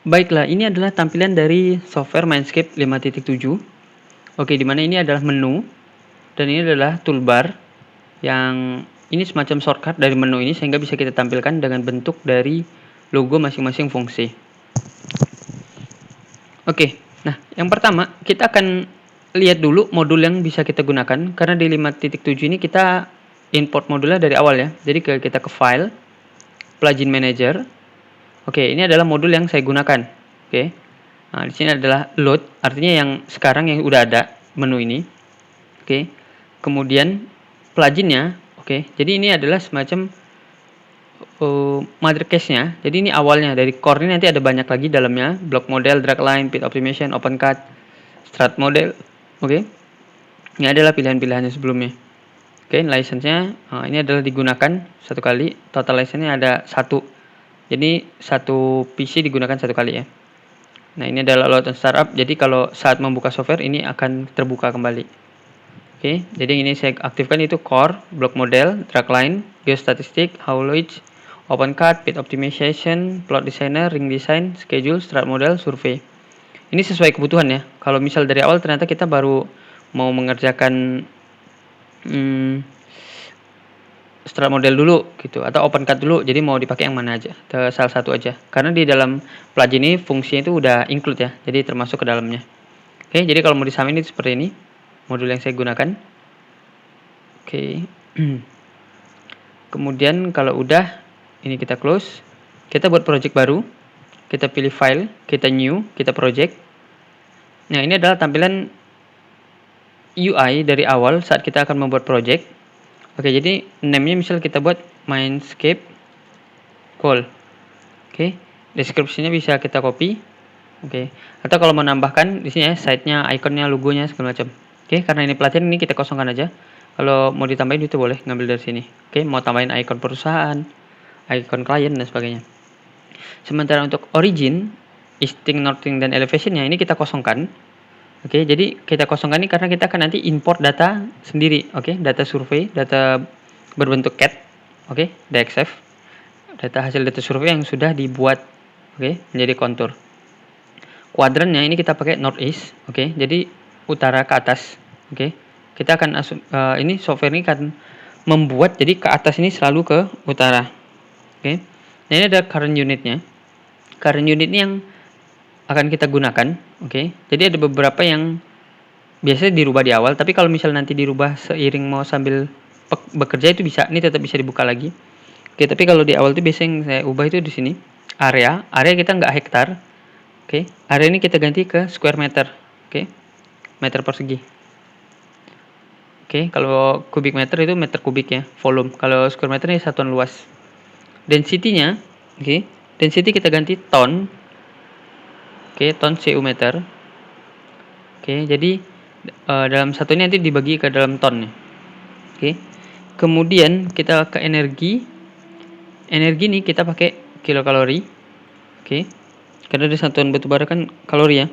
Baiklah, ini adalah tampilan dari software Mindscape 5.7. Oke, di mana ini adalah menu dan ini adalah toolbar yang ini semacam shortcut dari menu ini sehingga bisa kita tampilkan dengan bentuk dari logo masing-masing fungsi. Oke, nah yang pertama kita akan lihat dulu modul yang bisa kita gunakan karena di 5.7 ini kita import modulnya dari awal ya. Jadi kita ke file, plugin manager. Oke, ini adalah modul yang saya gunakan. Oke. Nah, di sini adalah load, artinya yang sekarang yang udah ada menu ini. Oke. Kemudian pluginnya, oke. Jadi ini adalah semacam mother case-nya. Jadi ini awalnya dari core ini nanti ada banyak lagi dalamnya, block model, drag line, pit optimization, open cut, strat model. Oke. Ini adalah pilihan-pilihannya sebelumnya. Oke, license-nya ini adalah digunakan satu kali, total license-nya ada 1. Jadi satu PC digunakan satu kali ya. Nah, ini adalah load and startup. Jadi kalau saat membuka software ini akan terbuka kembali. Oke, jadi ini saya aktifkan itu core, block model, drag line, geostatistic, haulage, open cut, pit optimization, plot designer, ring design, schedule, strat model, survey. Ini sesuai kebutuhan ya. Kalau misal dari awal ternyata kita baru mau mengerjakan strat model dulu gitu atau open cut dulu, jadi mau dipakai yang mana aja, salah satu aja karena di dalam plugin ini fungsinya itu udah include ya, jadi termasuk ke dalamnya. Oke, jadi kalau mau disamain itu seperti ini modul yang saya gunakan. Oke. Kemudian kalau udah ini kita close, kita buat project baru, kita pilih file, kita new, kita project. Nah, ini adalah tampilan UI dari awal saat kita akan membuat project. Oke, jadi name-nya misal kita buat Mindscape Call. Oke, deskripsinya bisa kita copy. Oke, atau kalau mau nambahkan di sini ya site-nya, ikonnya, logonya segala macam. Oke, karena ini pelatihan ini kita kosongkan aja. Kalau mau ditambahin itu boleh ngambil dari sini. Oke, mau tambahin icon perusahaan, icon klien dan sebagainya. Sementara untuk origin, easting, northing dan elevation-nya ini kita kosongkan. Oke, jadi kita kosongkan ini karena kita akan nanti import data sendiri. Oke, data survei, data berbentuk CAD. Oke, DXF. Data hasil data survei yang sudah dibuat. Oke, menjadi kontur. Kuadrannya ini kita pakai northeast. Oke, jadi utara ke atas. Oke, kita akan ini software ini akan membuat jadi ke atas ini selalu ke utara. Oke, nah ini ada current unitnya. Current unit ini yang akan kita gunakan. Oke, jadi ada beberapa yang biasanya dirubah di awal, tapi kalau misal nanti dirubah seiring mau sambil bekerja itu bisa, ini tetap bisa dibuka lagi. Oke, tapi kalau di awal itu biasanya yang saya ubah itu di sini area kita nggak hektar. Oke, area ini kita ganti ke square meter. Oke, meter persegi. Oke, kalau kubik meter itu meter kubik ya, volume. Kalau square meter ini satuan luas. Density-nya, oke, density kita ganti ton. Oke, ton CU meter. Oke, jadi dalam satunya nanti dibagi ke dalam ton ya. Oke. Kemudian kita ke energi. Energi nih kita pakai kilokalori. Oke. Karena di satuan batu bara kan kalori ya.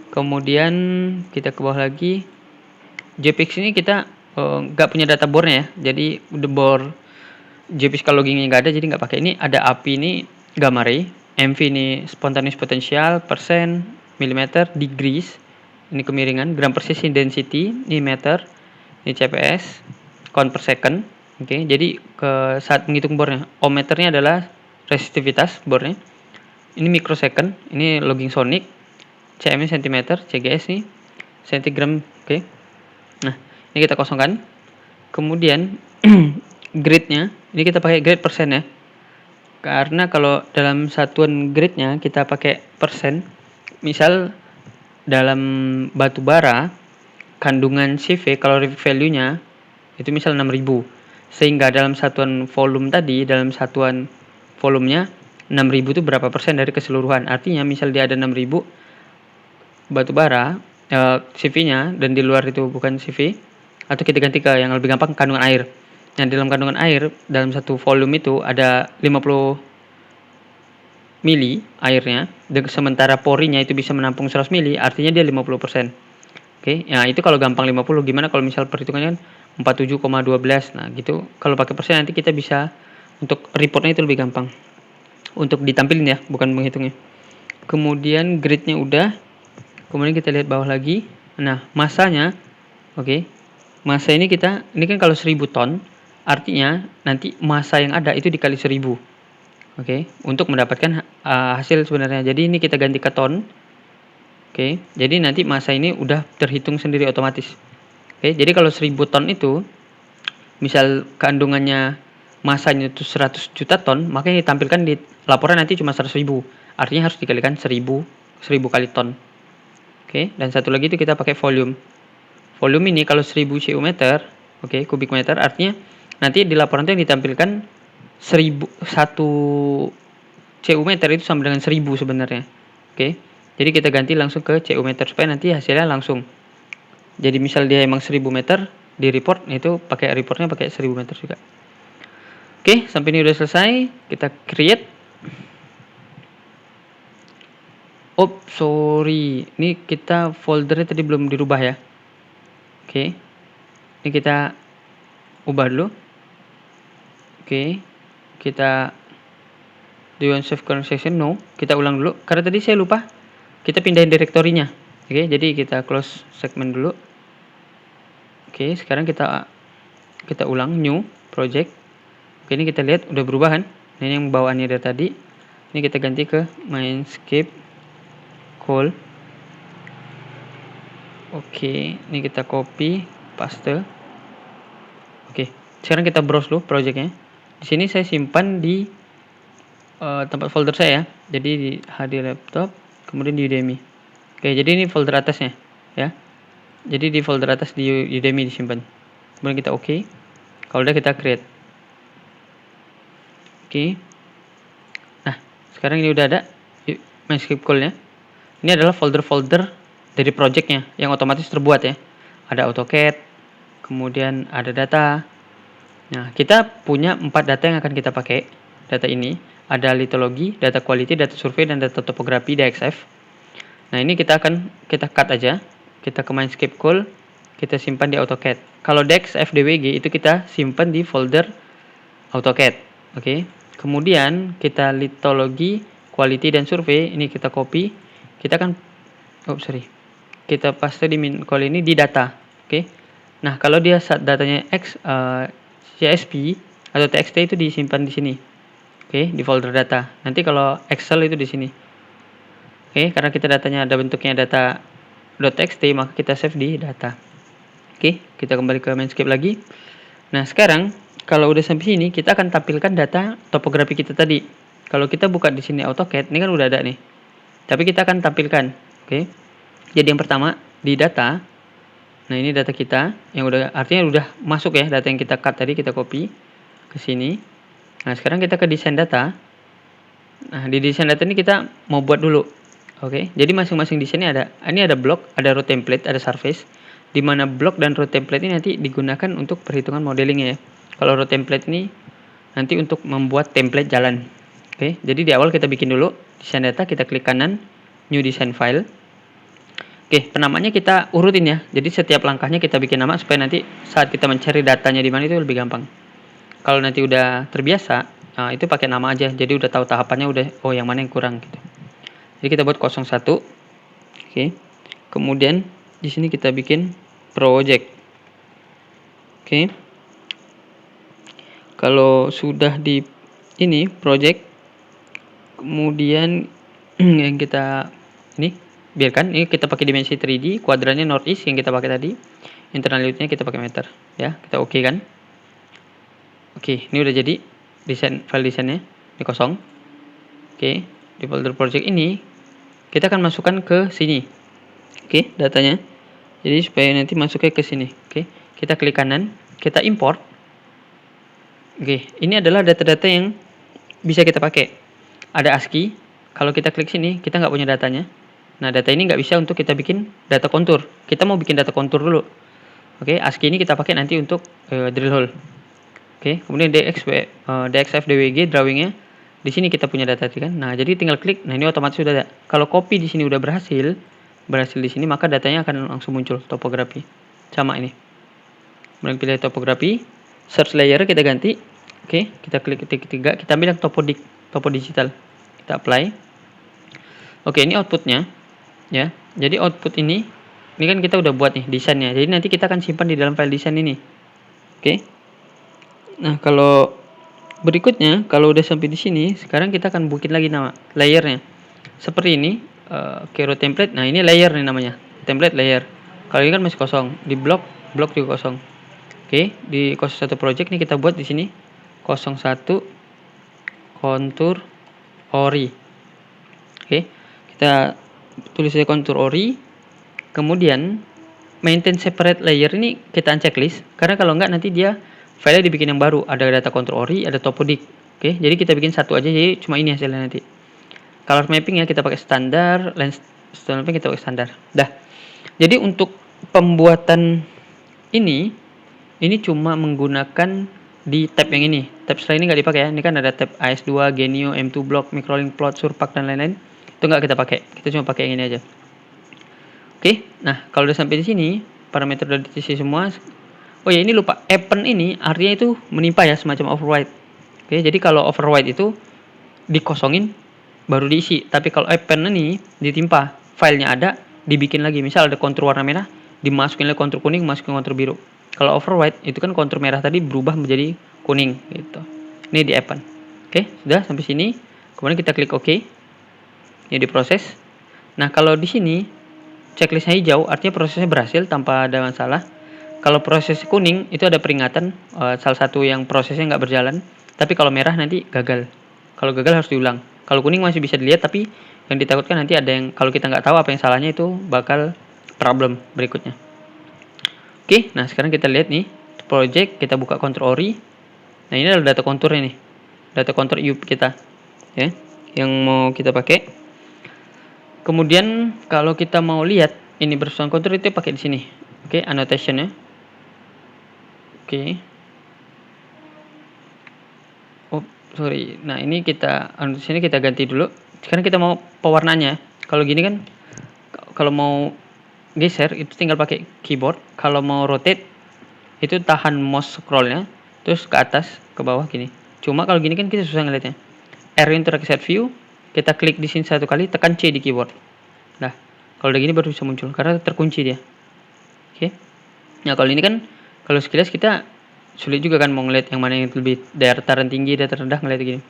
Kemudian kita ke bawah lagi. JPEG ini kita nggak punya data bore-nya ya. Jadi the bore JPEG logging-nya nggak ada, jadi nggak pakai. Ini ada API ini gamma ray. MV ini spontaneous potential, persen, milimeter, degrees, ini kemiringan, gram per sesi density, ini meter, ini CPS, count per second. Oke, jadi ke saat menghitung bornya, ohmmeternya adalah resistivitas bornya. Ini microsecond, ini logging sonic, cm cm, cgs nih, centigram. Oke. Nah, ini kita kosongkan. Kemudian grade-nya, ini kita pakai grade persen ya. Karena kalau dalam satuan grade-nya kita pakai persen, misal dalam batu bara kandungan CV calorific value-nya itu misal 6000, sehingga dalam satuan volume tadi, dalam satuan volumenya 6000 itu berapa persen dari keseluruhan. Artinya misal dia ada 6000 batu bara CV-nya dan di luar itu bukan CV, atau kita ganti ke yang lebih gampang kandungan air. Nah, dalam kandungan air dalam satu volume itu ada 50 mili airnya, dan sementara porinya itu bisa menampung 100 mili, artinya dia 50%. Oke, ya itu kalau gampang 50. Gimana kalau misal perhitungannya 47,12. Nah, gitu. Kalau pakai persen nanti kita bisa untuk reportnya itu lebih gampang. Untuk ditampilin ya, bukan menghitungnya. kemudian gridnya udah, kemudian kita lihat bawah lagi. Nah, masanya, oke, masa ini kan kalau 1000 ton, artinya nanti masa yang ada itu dikali 1000, oke, untuk mendapatkan hasil sebenarnya. Jadi ini kita ganti ke ton, oke, jadi nanti masa ini udah terhitung sendiri otomatis. Oke, jadi kalau 1000 ton itu, misal kandungannya masanya itu 100 juta ton, maka yang ditampilkan di laporan nanti cuma 100.000. Artinya harus dikalikan 1000 kali ton. Oke, dan satu lagi itu kita pakai volume. Volume ini kalau 1000 cu meter, oke, kubik meter, artinya nanti di laporan itu yang ditampilkan 1 cu meter itu sama dengan 1000 sebenarnya. Oke, jadi kita ganti langsung ke cu meter supaya nanti hasilnya langsung. Jadi misal dia emang 1000 meter, di report itu reportnya pakai 1000 meter juga. Oke, sampai ini udah selesai, kita create. Oh, sorry, ini kita foldernya tadi belum dirubah ya. Oke, ini kita ubah dulu. Oke, kita do you want save current session? No, kita ulang dulu karena tadi saya lupa kita pindahin direktorinya. Oke, jadi kita close segmen dulu. Oke, sekarang kita ulang new project. Oke, ini kita lihat udah berubah kan. Nah, ini yang bawaannya dari tadi. Ini kita ganti ke Mindscape call. Oke, ini kita copy, paste. Oke, sekarang kita browse dulu projectnya. Di sini saya simpan di tempat folder saya. Jadi di HD laptop, kemudian di Udemy. Oke, jadi ini folder atasnya, ya. Jadi di folder atas di Udemy disimpan. Kemudian kita oke. Kalau udah kita create. Oke. Nah, sekarang ini udah ada Mindscape call-nya. Ini adalah folder-folder dari projectnya yang otomatis terbuat ya. Ada AutoCAD, kemudian ada data. Nah, kita punya 4 data yang akan kita pakai. Data ini ada litologi, data quality, data survei, dan data topografi DXF. Nah, ini kita cut aja. Kita ke Mindscape call, kita simpan di AutoCAD. Kalau DXF DWG itu kita simpan di folder AutoCAD. Oke. Kemudian kita litologi, quality, dan survei, ini kita copy. Kita paste di min call ini di data. Oke. Nah, kalau dia datanya CSV atau TXT itu disimpan di sini. Oke, di folder data. Nanti kalau Excel itu di sini. Oke, karena kita datanya ada bentuknya data.txt, maka kita save di data. Oke, kita kembali ke Mindscape lagi. Nah, sekarang kalau udah sampai sini, kita akan tampilkan data topografi kita tadi. Kalau kita buka di sini AutoCAD, ini kan udah ada nih. Tapi kita akan tampilkan. Oke. Jadi yang pertama di data. Nah, ini data kita yang artinya udah masuk ya, data yang kita cut tadi kita copy ke sini. Nah, sekarang kita ke desain data. Nah, di desain data ini kita mau buat dulu. Oke. Jadi masing-masing di sini ada block, ada row template, ada surface. Di mana block dan row template ini nanti digunakan untuk perhitungan modelingnya ya. Kalau row template ini nanti untuk membuat template jalan. Oke, jadi di awal kita bikin dulu desain data, kita klik kanan, new design file. Oke, penamanya kita urutin ya. Jadi setiap langkahnya kita bikin nama supaya nanti saat kita mencari datanya di mana itu lebih gampang. Kalau nanti udah terbiasa, itu pakai nama aja. Jadi udah tahu tahapannya yang mana yang kurang gitu. Jadi kita buat 01. Oke. Kemudian di sini kita bikin project. Oke. Kalau sudah di ini project, kemudian yang kita biarkan ini kita pakai dimensi 3D, kuadrannya northeast yang kita pakai tadi, internal unitnya kita pakai meter ya. Kita oke kan. Oke, ini udah jadi file desainnya, ini kosong. Oke, di folder project ini kita akan masukkan ke sini. Oke, datanya. Jadi supaya nanti masuknya ke sini. Oke, kita klik kanan, kita import. Oke, ini adalah data-data yang bisa kita pakai. Ada ASCII. Kalau kita klik sini, kita nggak punya datanya. Nah, data ini nggak bisa untuk kita bikin data kontur. Kita mau bikin data kontur dulu. Oke, ASCII ini kita pakai nanti untuk drill hole. Oke, kemudian DXF DWG drawingnya. Di sini kita punya data kan. Nah, jadi tinggal klik. Nah, ini otomatis sudah ada. Kalau copy di sini udah berhasil di sini, maka datanya akan langsung muncul topografi. Sama ini. Kemudian pilih topografi, search layer kita ganti. Oke, kita klik titik 3, kita ambil yang topo digital. Kita apply. Oke, ini outputnya ya. Jadi output ini kan kita udah buat nih desainnya. Jadi nanti kita akan simpan di dalam file desain ini. Oke. Nah, kalau berikutnya, kalau udah sampai di sini, sekarang kita akan bikin lagi nama layernya. Seperti ini, Kero template. Nah, ini layer nih namanya. Template layer. Kalau ini kan masih kosong. Di blok juga kosong. Oke, di 01 project nih kita buat di sini 01 kontur ori. Oke, kita tulis saja kontur ori. Kemudian maintain separate layer ini kita unchecklist, karena kalau enggak nanti dia file dibikin yang baru, ada data kontur ori, ada topodic. Oke, jadi kita bikin satu aja, jadi cuma ini hasilnya nanti. Color mapping ya kita pakai standar, lens mapping kita pakai standar. Dah. Jadi untuk pembuatan ini cuma menggunakan di tab yang ini. Tab selain ini nggak dipakai ya. Ini kan ada tab AS2, Genio, M2 Block, Microlink Plot, Surpak dan lain-lain. Itu nggak kita pakai. Kita cuma pakai yang ini aja. Oke. Nah, kalau udah sampai di sini, parameter udah diisi semua. Oh ya, ini lupa. Append ini artinya itu menimpa ya, semacam override. Oke, jadi kalau override itu dikosongin baru diisi. Tapi kalau append ini ditimpa, filenya ada, dibikin lagi. Misal ada kontur warna merah, dimasukin lagi kontur kuning, masukin kontur biru. Kalau override itu kan kontur merah tadi berubah menjadi kuning gitu. Ini di append. Oke, sudah sampai sini. Kemudian kita klik OK. Ini diproses. Nah, kalau di sini checklistnya hijau artinya prosesnya berhasil tanpa ada masalah. Kalau proses kuning itu ada peringatan, salah satu yang prosesnya nggak berjalan. Tapi kalau merah nanti gagal. Kalau gagal harus diulang. Kalau kuning masih bisa dilihat, tapi yang ditakutkan nanti ada yang kalau kita nggak tahu apa yang salahnya itu bakal problem berikutnya. Oke, nah sekarang kita lihat nih project, kita buka kontur ori. Nah, ini adalah data konturnya nih, data kontur UP kita ya, yang mau kita pakai. Kemudian kalau kita mau lihat ini bersusun kontur itu pakai di sini. Oke, annotation-nya. Oke. Oh, sorry. Nah, ini kita annotation kita ganti dulu. Sekarang kita mau pewarnanya. Kalau gini kan kalau mau geser itu tinggal pakai keyboard. Kalau mau rotate itu tahan mouse scrollnya terus ke atas ke bawah gini. Cuma kalau gini kan kita susah ngeliatnya. R untuk set view, kita klik di sini satu kali, tekan C di keyboard. Nah, kalau udah gini baru bisa muncul karena terkunci dia. Oke. Nah, kalau ini kan kalau sekilas kita sulit juga kan mau ngeliat yang mana yang lebih dataran tinggi, dataran rendah, ngeliat gini.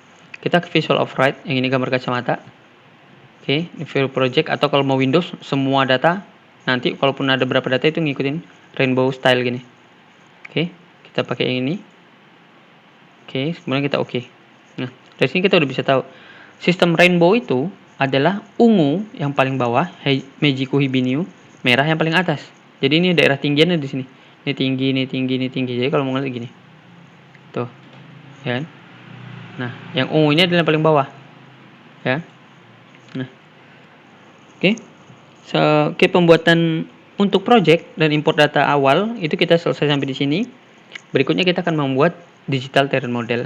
Kita ke visual override, yang ini gambar kacamata. Oke, view project, atau kalau mau Windows semua data nanti kalaupun ada berapa data itu ngikutin rainbow style gini. Oke, kita pakai yang ini. Oke, kemudian kita oke. Nah, dari sini kita udah bisa tahu sistem rainbow itu adalah ungu yang paling bawah, Meiji Kuhibinyu, merah yang paling atas. Jadi ini daerah tinggiannya di sini. Ini tinggi, ini tinggi, ini tinggi. Jadi kalau mau ngeliat gini. Tuh. Ya kan? Nah, yang ungu ini adalah yang paling bawah. Ya. Nah. Oke. Oke, pembuatan untuk project dan import data awal itu kita selesai sampai di sini. Berikutnya kita akan membuat digital terrain model.